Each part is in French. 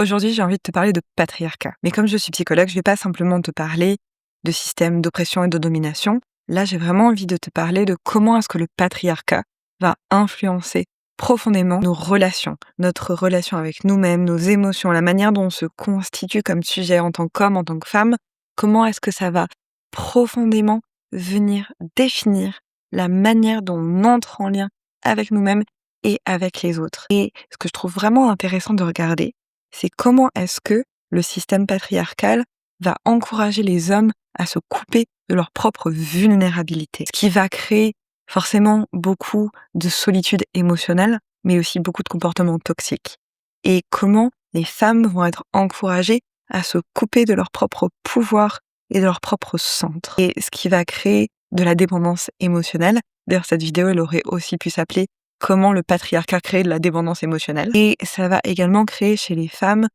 Aujourd'hui, j'ai envie de te parler de patriarcat. Mais comme je suis psychologue, je vais pas simplement te parler de système d'oppression et de domination. Là, j'ai vraiment envie de te parler de comment est-ce que le patriarcat va influencer profondément nos relations, notre relation avec nous-mêmes, nos émotions, la manière dont on se constitue comme sujet en tant qu'homme, en tant que femme. Comment est-ce que ça va profondément venir définir la manière dont on entre en lien avec nous-mêmes et avec les autres. Et ce que je trouve vraiment intéressant de regarder, c'est comment est-ce que le système patriarcal va encourager les hommes à se couper de leur propre vulnérabilité. Ce qui va créer forcément beaucoup de solitude émotionnelle, mais aussi beaucoup de comportements toxiques. Et comment les femmes vont être encouragées à se couper de leur propre pouvoir et de leur propre centre. Et ce qui va créer de la dépendance émotionnelle. D'ailleurs, cette vidéo, elle aurait aussi pu s'appeler comment le patriarcat crée de la dépendance émotionnelle. Et ça va également créer chez les femmes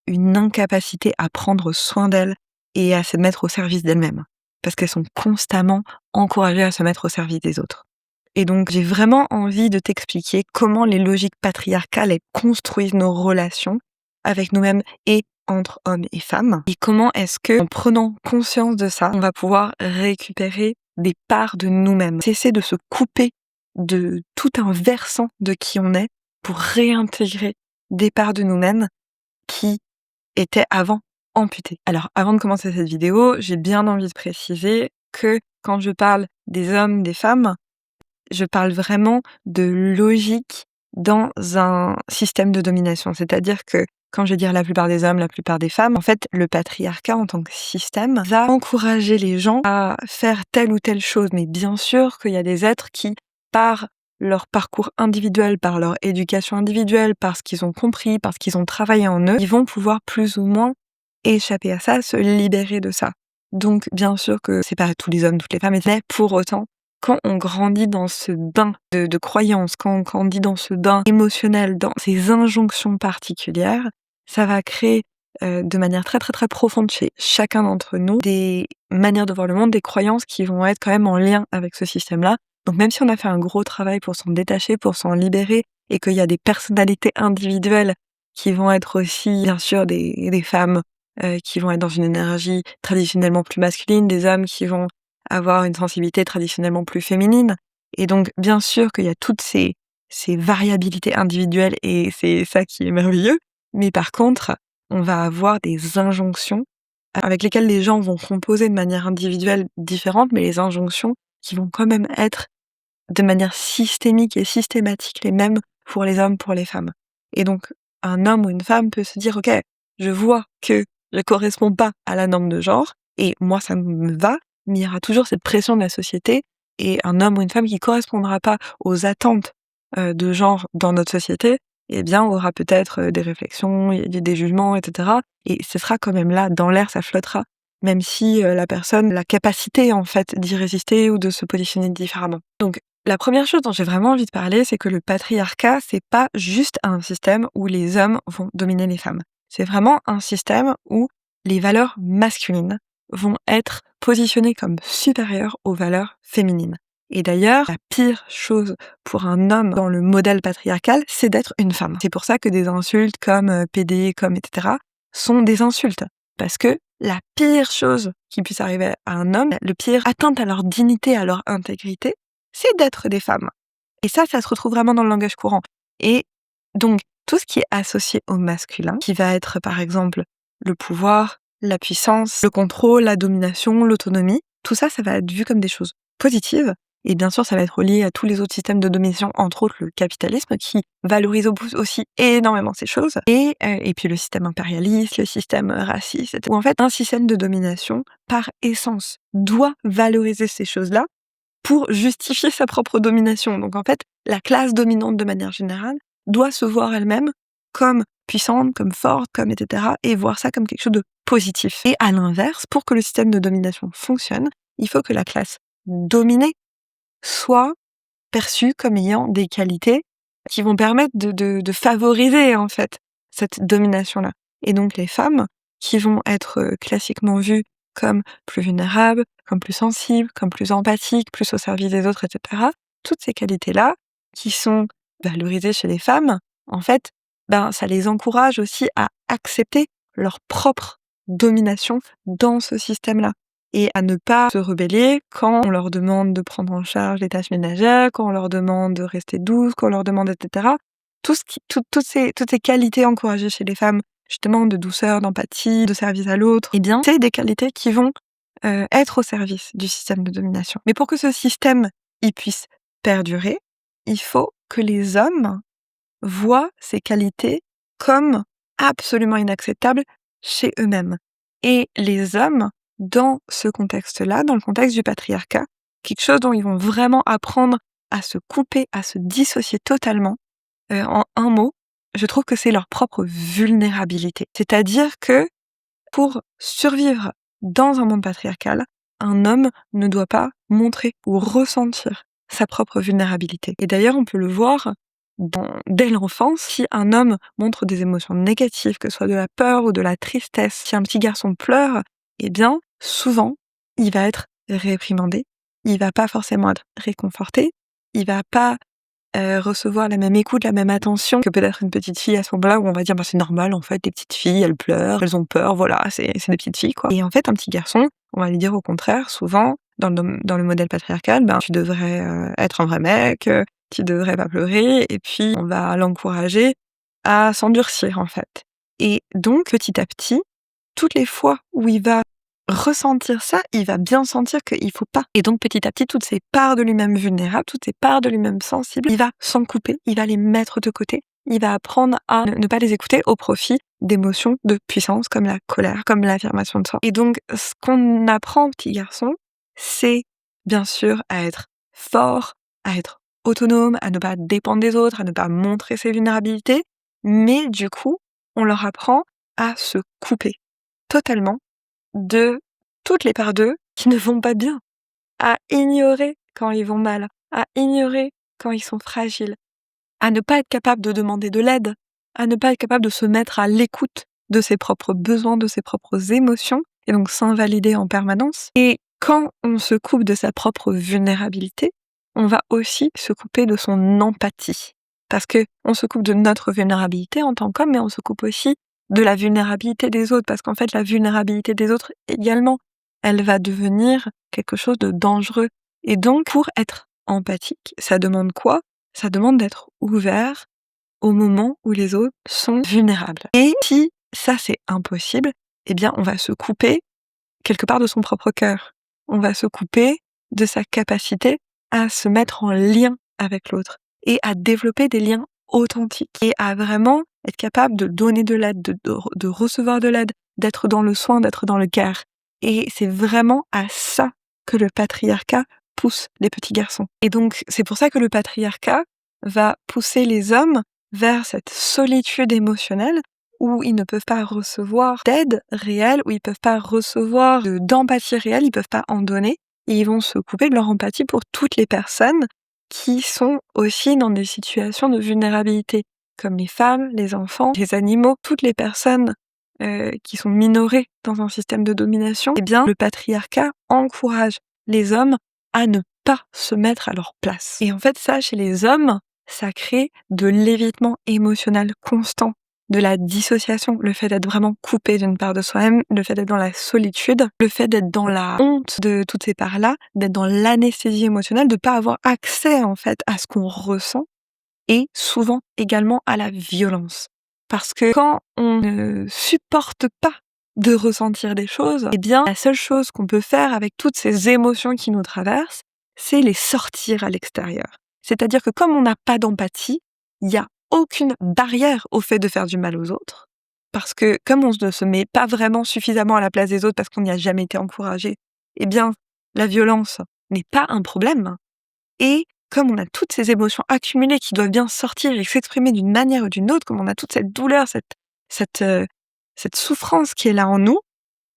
une incapacité à prendre soin d'elles et à se mettre au service d'elles-mêmes. Parce qu'elles sont constamment encouragées à se mettre au service des autres. Et donc, j'ai vraiment envie de t'expliquer comment les logiques patriarcales elles construisent nos relations avec nous-mêmes et entre hommes et femmes. Et comment est-ce que, en prenant conscience de ça, on va pouvoir récupérer des parts de nous-mêmes. Cesser de se couper de tout un versant de qui on est pour réintégrer des parts de nous-mêmes qui étaient avant amputées. Alors, avant de commencer cette vidéo, j'ai bien envie de préciser que quand je parle des hommes, des femmes, je parle vraiment de logique dans un système de domination. C'est-à-dire que quand je vais dire la plupart des hommes, la plupart des femmes, en fait, le patriarcat en tant que système va encourager les gens à faire telle ou telle chose. Mais bien sûr qu'il y a des êtres qui, par leur parcours individuel, par leur éducation individuelle, parce qu'ils ont compris, parce qu'ils ont travaillé en eux, ils vont pouvoir plus ou moins échapper à ça, se libérer de ça. Donc, bien sûr que c'est pas tous les hommes, toutes les femmes, mais pour autant, quand on grandit dans ce bain de croyances, quand on grandit dans ce bain émotionnel, dans ces injonctions particulières, ça va créer de manière très très très profonde chez chacun d'entre nous des manières de voir le monde, des croyances qui vont être quand même en lien avec ce système-là. Donc même si on a fait un gros travail pour s'en détacher, pour s'en libérer, et qu'il y a des personnalités individuelles qui vont être aussi, bien sûr, des femmes qui vont être dans une énergie traditionnellement plus masculine, des hommes qui vont avoir une sensibilité traditionnellement plus féminine. Et donc, bien sûr qu'il y a toutes ces variabilités individuelles et c'est ça qui est merveilleux. Mais par contre, on va avoir des injonctions avec lesquelles les gens vont composer de manière individuelle différente, mais les injonctions qui vont quand même être de manière systémique et systématique les mêmes pour les hommes, pour les femmes. Et donc, un homme ou une femme peut se dire, ok, je vois que je corresponds pas à la norme de genre, et moi ça me va, mais il y aura toujours cette pression de la société, et un homme ou une femme qui correspondra pas aux attentes de genre dans notre société, eh bien aura peut-être des réflexions, des jugements, etc. Et ce sera quand même là, dans l'air, ça flottera, même si la personne a la capacité en fait d'y résister ou de se positionner différemment. Donc la première chose dont j'ai vraiment envie de parler, c'est que le patriarcat, c'est pas juste un système où les hommes vont dominer les femmes. C'est vraiment un système où les valeurs masculines vont être positionnées comme supérieures aux valeurs féminines. Et d'ailleurs, la pire chose pour un homme dans le modèle patriarcal, c'est d'être une femme. C'est pour ça que des insultes comme PD, comme etc. sont des insultes. Parce que la pire chose qui puisse arriver à un homme, le pire atteinte à leur dignité, à leur intégrité, c'est d'être des femmes. Et ça se retrouve vraiment dans le langage courant. Et donc, tout ce qui est associé au masculin, qui va être par exemple le pouvoir, la puissance, le contrôle, la domination, l'autonomie, tout ça, ça va être vu comme des choses positives. Et bien sûr, ça va être relié à tous les autres systèmes de domination, entre autres le capitalisme, qui valorise aussi énormément ces choses. Et puis le système impérialiste, le système raciste, où en fait, un système de domination, par essence, doit valoriser ces choses-là pour justifier sa propre domination. Donc en fait, la classe dominante de manière générale doit se voir elle-même comme puissante, comme forte, comme etc. et voir ça comme quelque chose de positif. Et à l'inverse, pour que le système de domination fonctionne, il faut que la classe dominée soit perçue comme ayant des qualités qui vont permettre de favoriser en fait cette domination-là. Et donc les femmes qui vont être classiquement vues comme plus vulnérables, comme plus sensibles, comme plus empathiques, plus au service des autres, etc. Toutes ces qualités-là qui sont valorisées chez les femmes, en fait, ça les encourage aussi à accepter leur propre domination dans ce système-là et à ne pas se rebeller quand on leur demande de prendre en charge les tâches ménagères, quand on leur demande de rester douces, quand on leur demande etc. Toutes ces qualités encouragées chez les femmes, justement de douceur, d'empathie, de service à l'autre, c'est des qualités qui vont être au service du système de domination. Mais pour que ce système il puisse perdurer, il faut que les hommes voient ces qualités comme absolument inacceptables chez eux-mêmes. Et les hommes, dans ce contexte-là, dans le contexte du patriarcat, quelque chose dont ils vont vraiment apprendre à se couper, à se dissocier totalement, en un mot, je trouve que c'est leur propre vulnérabilité. C'est-à-dire que pour survivre dans un monde patriarcal, un homme ne doit pas montrer ou ressentir sa propre vulnérabilité. Et d'ailleurs, on peut le voir dès l'enfance, si un homme montre des émotions négatives, que ce soit de la peur ou de la tristesse, si un petit garçon pleure, eh bien, souvent, il va être réprimandé, il va pas forcément être réconforté, il va pas recevoir la même écoute, la même attention que peut-être une petite fille à ce moment-là où on va dire c'est normal en fait, les petites filles elles pleurent, elles ont peur, voilà, c'est des petites filles quoi. Et en fait un petit garçon, on va lui dire au contraire souvent dans le modèle patriarcal, tu devrais être un vrai mec, tu devrais pas pleurer et puis on va l'encourager à s'endurcir en fait. Et donc petit à petit, toutes les fois où il va ressentir ça, il va bien sentir qu'il faut pas. Et donc petit à petit, toutes ces parts de lui-même vulnérables, toutes ces parts de lui-même sensibles, il va s'en couper, il va les mettre de côté, il va apprendre à ne pas les écouter au profit d'émotions de puissance comme la colère, comme l'affirmation de soi. Et donc ce qu'on apprend au petit garçon, c'est bien sûr à être fort, à être autonome, à ne pas dépendre des autres, à ne pas montrer ses vulnérabilités, mais du coup, on leur apprend à se couper totalement de toutes les parts d'eux qui ne vont pas bien, à ignorer quand ils vont mal, à ignorer quand ils sont fragiles, à ne pas être capable de demander de l'aide, à ne pas être capable de se mettre à l'écoute de ses propres besoins, de ses propres émotions, et donc s'invalider en permanence. Et quand on se coupe de sa propre vulnérabilité, on va aussi se couper de son empathie. Parce que on se coupe de notre vulnérabilité en tant qu'homme, mais on se coupe aussi de la vulnérabilité des autres, parce qu'en fait, la vulnérabilité des autres également, elle va devenir quelque chose de dangereux. Et donc, pour être empathique, ça demande quoi? Ça demande d'être ouvert au moment où les autres sont vulnérables. Et si ça, c'est impossible, eh bien, on va se couper quelque part de son propre cœur. On va se couper de sa capacité à se mettre en lien avec l'autre et à développer des liens authentiques et à vraiment être capable de donner de l'aide, de recevoir de l'aide, d'être dans le soin, d'être dans le care. Et c'est vraiment à ça que le patriarcat pousse les petits garçons. Et donc, c'est pour ça que le patriarcat va pousser les hommes vers cette solitude émotionnelle où ils ne peuvent pas recevoir d'aide réelle, où ils peuvent pas recevoir d'empathie réelle, ils peuvent pas en donner, et ils vont se couper de leur empathie pour toutes les personnes qui sont aussi dans des situations de vulnérabilité, comme les femmes, les enfants, les animaux, toutes les personnes qui sont minorées dans un système de domination. Eh bien, le patriarcat encourage les hommes à ne pas se mettre à leur place. Et en fait, ça, chez les hommes, ça crée de l'évitement émotionnel constant, de la dissociation, le fait d'être vraiment coupé d'une part de soi-même, le fait d'être dans la solitude, le fait d'être dans la honte de toutes ces parts-là, d'être dans l'anesthésie émotionnelle, de pas avoir accès en fait à ce qu'on ressent et souvent également à la violence. Parce que quand on ne supporte pas de ressentir des choses, eh bien la seule chose qu'on peut faire avec toutes ces émotions qui nous traversent, c'est les sortir à l'extérieur. C'est-à-dire que comme on n'a pas d'empathie, il y a aucune barrière au fait de faire du mal aux autres. Parce que comme on ne se met pas vraiment suffisamment à la place des autres parce qu'on n'y a jamais été encouragé, eh bien, la violence n'est pas un problème. Et comme on a toutes ces émotions accumulées qui doivent bien sortir et s'exprimer d'une manière ou d'une autre, comme on a toute cette douleur, cette souffrance qui est là en nous,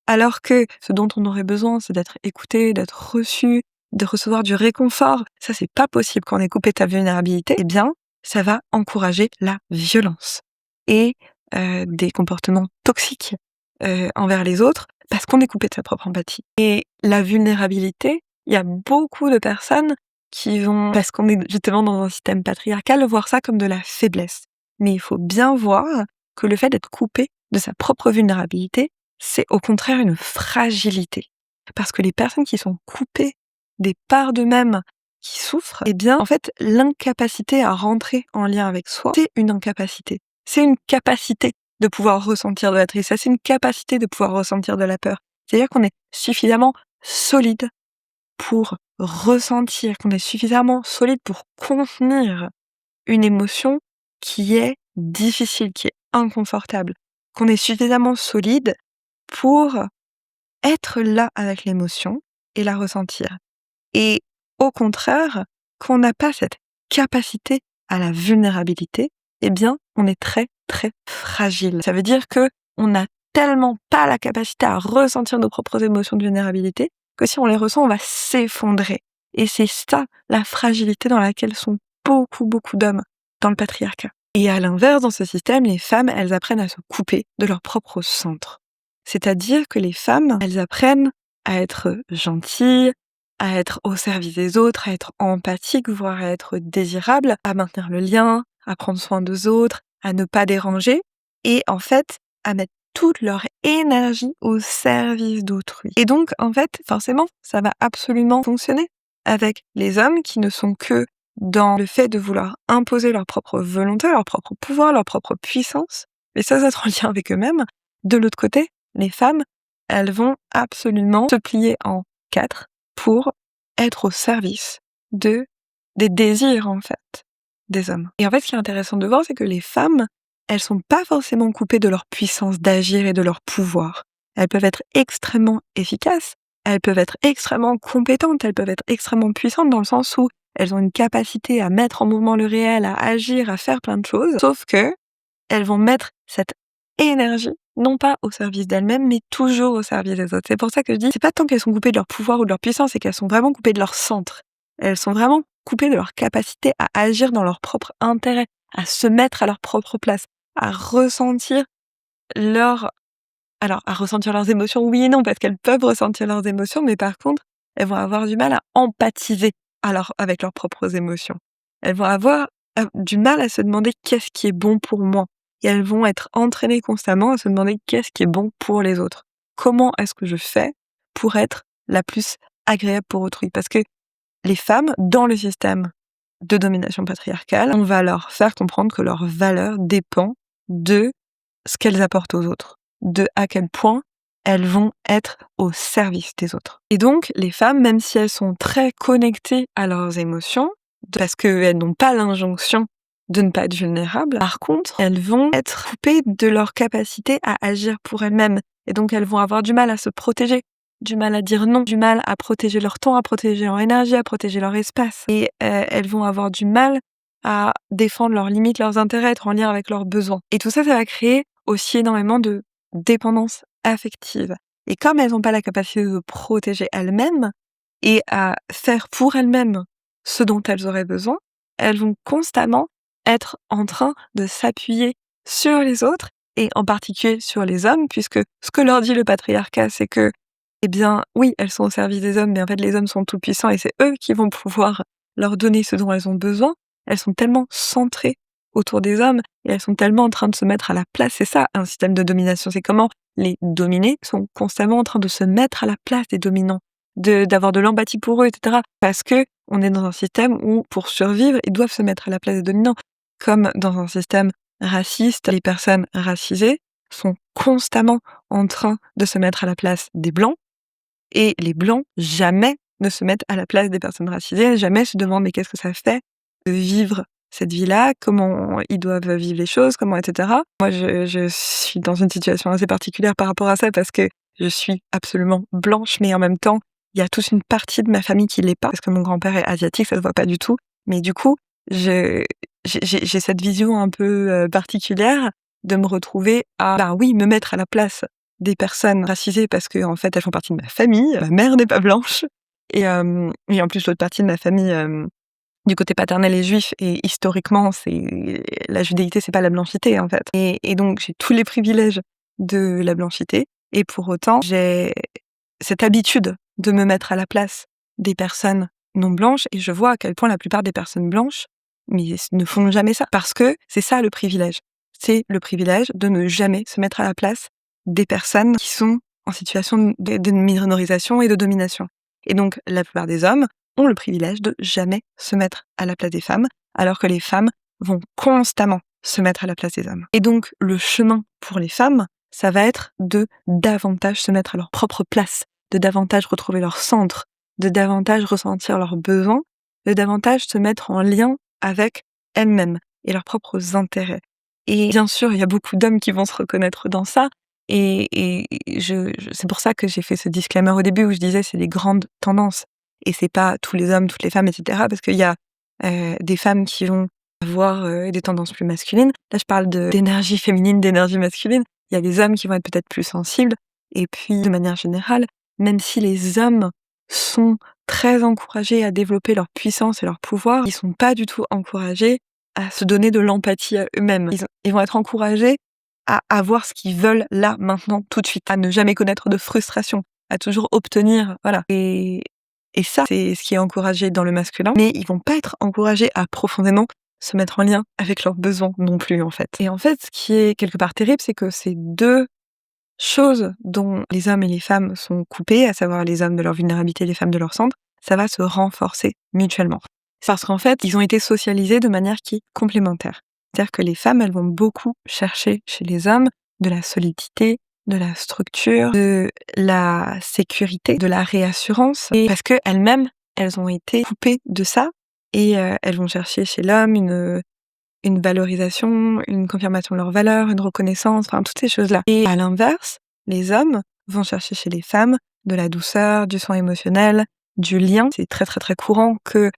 alors que ce dont on aurait besoin, c'est d'être écouté, d'être reçu, de recevoir du réconfort, ça c'est pas possible quand on est coupé de ta vulnérabilité, eh bien, ça va encourager la violence et des comportements toxiques envers les autres parce qu'on est coupé de sa propre empathie. Et la vulnérabilité, il y a beaucoup de personnes qui vont, parce qu'on est justement dans un système patriarcal, voir ça comme de la faiblesse. Mais il faut bien voir que le fait d'être coupé de sa propre vulnérabilité, c'est au contraire une fragilité. Parce que les personnes qui sont coupées des parts d'eux-mêmes qui souffrent, eh bien, en fait, l'incapacité à rentrer en lien avec soi, c'est une incapacité. C'est une capacité de pouvoir ressentir de la tristesse, c'est une capacité de pouvoir ressentir de la peur. C'est-à-dire qu'on est suffisamment solide pour ressentir, qu'on est suffisamment solide pour contenir une émotion qui est difficile, qui est inconfortable, qu'on est suffisamment solide pour être là avec l'émotion et la ressentir. Et au contraire, quand on n'a pas cette capacité à la vulnérabilité, eh bien, on est très, très fragile. Ça veut dire que on n'a tellement pas la capacité à ressentir nos propres émotions de vulnérabilité que si on les ressent, on va s'effondrer. Et c'est ça, la fragilité dans laquelle sont beaucoup, beaucoup d'hommes dans le patriarcat. Et à l'inverse, dans ce système, les femmes, elles apprennent à se couper de leur propre centre. C'est-à-dire que les femmes, elles apprennent à être gentilles, à être au service des autres, à être empathiques, voire à être désirables, à maintenir le lien, à prendre soin des autres, à ne pas déranger, et en fait, à mettre toute leur énergie au service d'autrui. Et donc, en fait, forcément, ça va absolument fonctionner avec les hommes qui ne sont que dans le fait de vouloir imposer leur propre volonté, leur propre pouvoir, leur propre puissance, et ça, être en lien avec eux-mêmes. De l'autre côté, les femmes, elles vont absolument se plier en 4 pour être au service des désirs, en fait, des hommes. Et en fait, ce qui est intéressant de voir, c'est que les femmes, elles sont pas forcément coupées de leur puissance d'agir et de leur pouvoir. Elles peuvent être extrêmement efficaces, elles peuvent être extrêmement compétentes, elles peuvent être extrêmement puissantes dans le sens où elles ont une capacité à mettre en mouvement le réel, à agir, à faire plein de choses, sauf que elles vont mettre cette énergie, non pas au service d'elles-mêmes, mais toujours au service des autres. C'est pour ça que je dis, c'est pas tant qu'elles sont coupées de leur pouvoir ou de leur puissance, c'est qu'elles sont vraiment coupées de leur centre. Elles sont vraiment coupées de leur capacité à agir dans leur propre intérêt, à se mettre à leur propre place, à ressentir à ressentir leurs émotions, oui et non, parce qu'elles peuvent ressentir leurs émotions, mais par contre, elles vont avoir du mal à empathiser avec leurs propres émotions. Elles vont avoir du mal à se demander qu'est-ce qui est bon pour moi. Et elles vont être entraînées constamment à se demander qu'est-ce qui est bon pour les autres. Comment est-ce que je fais pour être la plus agréable pour autrui? Parce que les femmes, dans le système de domination patriarcale, on va leur faire comprendre que leur valeur dépend de ce qu'elles apportent aux autres, de à quel point elles vont être au service des autres. Et donc, les femmes, même si elles sont très connectées à leurs émotions, parce qu'elles n'ont pas l'injonction de ne pas être vulnérables, par contre, elles vont être coupées de leur capacité à agir pour elles-mêmes. Et donc, elles vont avoir du mal à se protéger, du mal à dire non, du mal à protéger leur temps, à protéger leur énergie, à protéger leur espace. Et elles vont avoir du mal à défendre leurs limites, leurs intérêts, être en lien avec leurs besoins. Et tout ça, ça va créer aussi énormément de dépendance affective. Et comme elles n'ont pas la capacité de protéger elles-mêmes et à faire pour elles-mêmes ce dont elles auraient besoin, elles vont constamment être en train de s'appuyer sur les autres et en particulier sur les hommes, puisque ce que leur dit le patriarcat, c'est que, eh bien, oui, elles sont au service des hommes, mais en fait, les hommes sont tout puissants et c'est eux qui vont pouvoir leur donner ce dont elles ont besoin. Elles sont tellement centrées autour des hommes et elles sont tellement en train de se mettre à la place. C'est ça, un système de domination. C'est comment les dominés sont constamment en train de se mettre à la place des dominants, d'avoir de l'empathie pour eux, etc. Parce que on est dans un système où, pour survivre, ils doivent se mettre à la place des dominants. Comme dans un système raciste, les personnes racisées sont constamment en train de se mettre à la place des blancs et les blancs jamais ne se mettent à la place des personnes racisées, jamais se demandent mais qu'est-ce que ça fait de vivre cette vie-là, comment ils doivent vivre les choses, comment, etc. Moi, je suis dans une situation assez particulière par rapport à ça parce que je suis absolument blanche, mais en même temps, il y a toute une partie de ma famille qui l'est pas, parce que mon grand-père est asiatique, ça se voit pas du tout. Mais du coup, j'ai cette vision un peu particulière de me retrouver à, oui, me mettre à la place des personnes racisées parce que en fait, elles font partie de ma famille. Ma mère n'est pas blanche et en plus l'autre partie de ma famille du côté paternel est juif et historiquement, c'est la judéité, c'est pas la blanchité en fait. Et donc j'ai tous les privilèges de la blanchité et pour autant j'ai cette habitude de me mettre à la place des personnes non blanches et je vois à quel point la plupart des personnes blanches mais ne font jamais ça. Parce que c'est ça le privilège. C'est le privilège de ne jamais se mettre à la place des personnes qui sont en situation de minorisation et de domination. Et donc, la plupart des hommes ont le privilège de jamais se mettre à la place des femmes, alors que les femmes vont constamment se mettre à la place des hommes. Et donc, le chemin pour les femmes, ça va être de davantage se mettre à leur propre place, de davantage retrouver leur centre, de davantage ressentir leurs besoins, de davantage se mettre en lien avec elles-mêmes et leurs propres intérêts. Et bien sûr, il y a beaucoup d'hommes qui vont se reconnaître dans ça. C'est pour ça que j'ai fait ce disclaimer au début où je disais c'est des grandes tendances. Et c'est pas tous les hommes, toutes les femmes, etc. Parce qu'il y a des femmes qui vont avoir des tendances plus masculines. Là, je parle d'énergie féminine, d'énergie masculine. Il y a des hommes qui vont être peut-être plus sensibles. Et puis, de manière générale, même si les hommes sont très encouragés à développer leur puissance et leur pouvoir, ils sont pas du tout encouragés à se donner de l'empathie à eux-mêmes. Ils vont être encouragés à avoir ce qu'ils veulent là, maintenant, tout de suite, à ne jamais connaître de frustration, à toujours obtenir, voilà. Et ça, c'est ce qui est encouragé dans le masculin, mais ils vont pas être encouragés à profondément se mettre en lien avec leurs besoins non plus, en fait. Et en fait, ce qui est quelque part terrible, c'est que ces deux choses dont les hommes et les femmes sont coupés, à savoir les hommes de leur vulnérabilité, les femmes de leur centre, ça va se renforcer mutuellement. Parce qu'en fait, ils ont été socialisés de manière qui est complémentaire. C'est-à-dire que les femmes, elles vont beaucoup chercher chez les hommes de la solidité, de la structure, de la sécurité, de la réassurance, et parce que elles-mêmes, elles ont été coupées de ça, et elles vont chercher chez l'homme une valorisation, une confirmation de leur valeur, une reconnaissance, enfin toutes ces choses-là. Et à l'inverse, les hommes vont chercher chez les femmes de la douceur, du soin émotionnel, du lien. C'est très très très courant que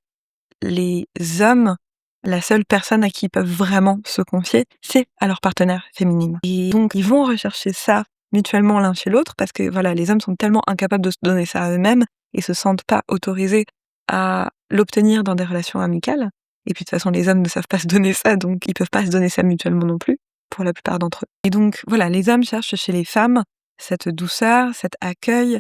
les hommes, la seule personne à qui ils peuvent vraiment se confier, c'est à leur partenaire féminine. Et donc ils vont rechercher ça mutuellement l'un chez l'autre parce que voilà, les hommes sont tellement incapables de se donner ça à eux-mêmes et se sentent pas autorisés à l'obtenir dans des relations amicales. Et puis de toute façon, les hommes ne savent pas se donner ça, donc ils peuvent pas se donner ça mutuellement non plus, pour la plupart d'entre eux. Et donc voilà, les hommes cherchent chez les femmes cette douceur, cet accueil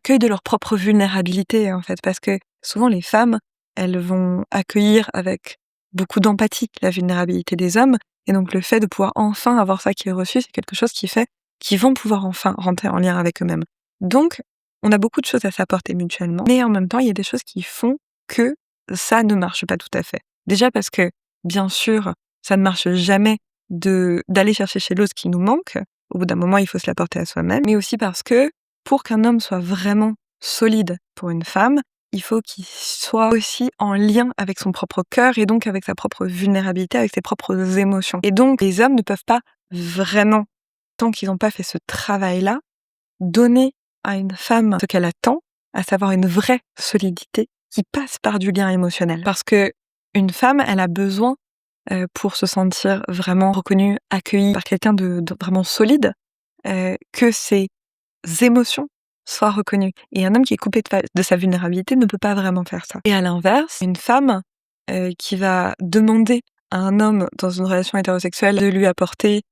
de leur propre vulnérabilité, en fait, parce que souvent les femmes, elles vont accueillir avec beaucoup d'empathie la vulnérabilité des hommes, et donc le fait de pouvoir enfin avoir ça qui est reçu, c'est quelque chose qui fait qu'ils vont pouvoir enfin rentrer en lien avec eux-mêmes. Donc, on a beaucoup de choses à s'apporter mutuellement, mais en même temps, il y a des choses qui font que ça ne marche pas tout à fait. Déjà parce que, bien sûr, ça ne marche jamais d'aller chercher chez l'autre ce qui nous manque. Au bout d'un moment, il faut se l'apporter à soi-même, mais aussi parce que pour qu'un homme soit vraiment solide pour une femme, il faut qu'il soit aussi en lien avec son propre cœur et donc avec sa propre vulnérabilité, avec ses propres émotions. Et donc, les hommes ne peuvent pas vraiment, tant qu'ils n'ont pas fait ce travail-là, donner à une femme ce qu'elle attend, à savoir une vraie solidité qui passe par du lien émotionnel. Parce que une femme, elle a besoin, pour se sentir vraiment reconnue, accueillie par quelqu'un de vraiment solide, que ses émotions soient reconnues. Et un homme qui est coupé de sa vulnérabilité ne peut pas vraiment faire ça. Et à l'inverse, une femme qui va demander à un homme dans une relation hétérosexuelle de lui apporter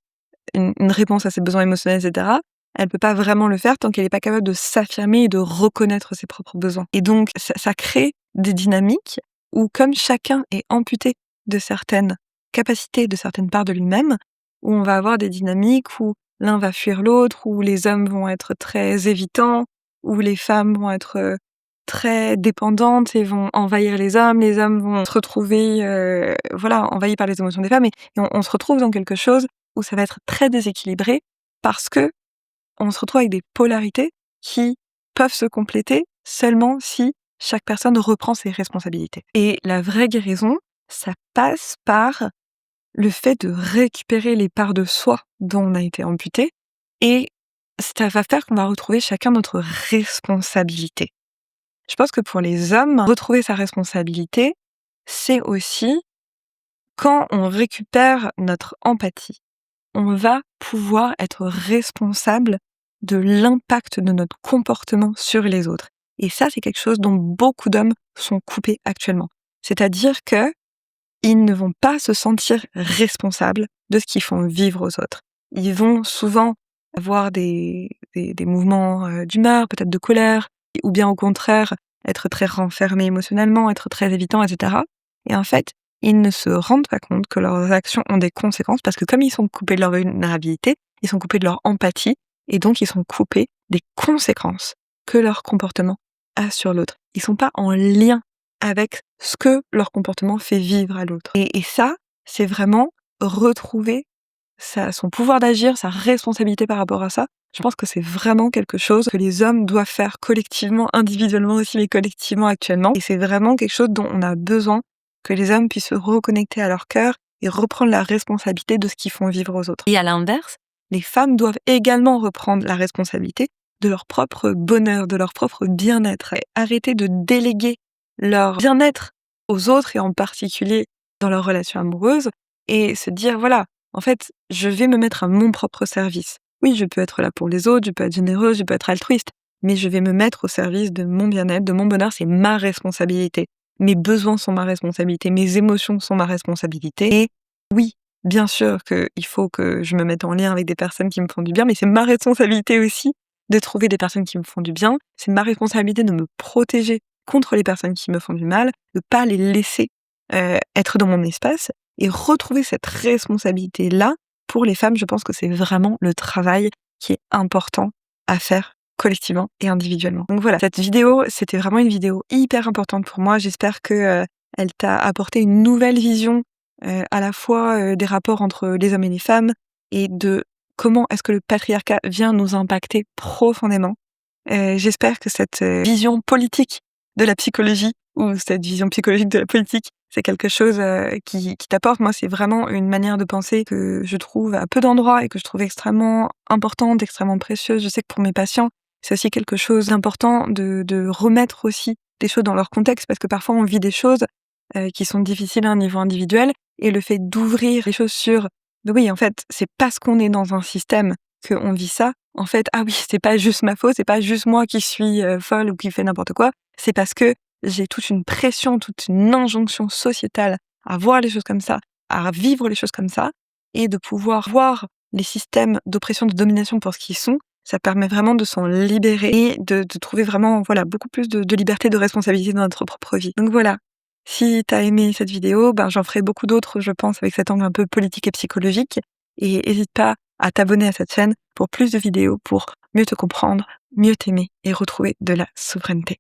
une réponse à ses besoins émotionnels, etc., elle peut pas vraiment le faire tant qu'elle n'est pas capable de s'affirmer et de reconnaître ses propres besoins. Et donc, ça crée des dynamiques où, comme chacun est amputé de certaines capacités, de certaines parts de lui-même, où on va avoir des dynamiques où l'un va fuir l'autre, où les hommes vont être très évitants, où les femmes vont être très dépendantes et vont envahir les hommes vont se retrouver envahis par les émotions des femmes, et on se retrouve dans quelque chose où ça va être très déséquilibré parce que on se retrouve avec des polarités qui peuvent se compléter seulement si chaque personne reprend ses responsabilités. Et la vraie guérison, ça passe par le fait de récupérer les parts de soi dont on a été amputé, et ça va faire qu'on va retrouver chacun notre responsabilité. Je pense que pour les hommes, retrouver sa responsabilité, c'est aussi quand on récupère notre empathie, on va pouvoir être responsable de l'impact de notre comportement sur les autres. Et ça, c'est quelque chose dont beaucoup d'hommes sont coupés actuellement. C'est-à-dire que ils ne vont pas se sentir responsables de ce qu'ils font vivre aux autres. Ils vont souvent avoir des mouvements d'humeur, peut-être de colère, ou bien au contraire, être très renfermés émotionnellement, être très évitants, etc. Et en fait, ils ne se rendent pas compte que leurs actions ont des conséquences parce que comme ils sont coupés de leur vulnérabilité, ils sont coupés de leur empathie et donc ils sont coupés des conséquences que leur comportement a sur l'autre. Ils sont pas en lien avec ce que leur comportement fait vivre à l'autre. Et ça, c'est vraiment retrouver son pouvoir d'agir, sa responsabilité par rapport à ça. Je pense que c'est vraiment quelque chose que les hommes doivent faire collectivement, individuellement aussi, mais collectivement actuellement. Et c'est vraiment quelque chose dont on a besoin, que les hommes puissent se reconnecter à leur cœur et reprendre la responsabilité de ce qu'ils font vivre aux autres. Et à l'inverse, les femmes doivent également reprendre la responsabilité de leur propre bonheur, de leur propre bien-être, et arrêter de déléguer leur bien-être aux autres et en particulier dans leurs relations amoureuses et se dire voilà, en fait, je vais me mettre à mon propre service. Oui, je peux être là pour les autres, je peux être généreuse, je peux être altruiste, mais je vais me mettre au service de mon bien-être, de mon bonheur, c'est ma responsabilité. Mes besoins sont ma responsabilité, mes émotions sont ma responsabilité. Et oui, bien sûr qu'il faut que je me mette en lien avec des personnes qui me font du bien, mais c'est ma responsabilité aussi de trouver des personnes qui me font du bien. C'est ma responsabilité de me protéger contre les personnes qui me font du mal, de pas les laisser être dans mon espace et retrouver cette responsabilité-là. Pour les femmes, je pense que c'est vraiment le travail qui est important à faire collectivement et individuellement. Donc voilà, cette vidéo, c'était vraiment une vidéo hyper importante pour moi. J'espère que elle t'a apporté une nouvelle vision à la fois des rapports entre les hommes et les femmes et de comment est-ce que le patriarcat vient nous impacter profondément. J'espère que cette vision politique de la psychologie ou cette vision psychologique de la politique, c'est quelque chose qui t'apporte. Moi, c'est vraiment une manière de penser que je trouve à peu d'endroits et que je trouve extrêmement importante, extrêmement précieuse. Je sais que pour mes patients, c'est aussi quelque chose d'important de remettre aussi des choses dans leur contexte parce que parfois on vit des choses qui sont difficiles à un niveau individuel et le fait d'ouvrir les choses sur oui, en fait, c'est parce qu'on est dans un système qu'on vit ça. En fait, ah oui, c'est pas juste ma faute, c'est pas juste moi qui suis folle ou qui fait n'importe quoi. C'est parce que j'ai toute une pression, toute une injonction sociétale à voir les choses comme ça, à vivre les choses comme ça, et de pouvoir voir les systèmes d'oppression, de domination pour ce qu'ils sont. Ça permet vraiment de s'en libérer et de trouver vraiment voilà beaucoup plus de liberté, de responsabilité dans notre propre vie. Donc voilà. Si t'as aimé cette vidéo, ben j'en ferai beaucoup d'autres, je pense, avec cet angle un peu politique et psychologique. Et n'hésite pas à t'abonner à cette chaîne pour plus de vidéos, pour mieux te comprendre, mieux t'aimer et retrouver de la souveraineté.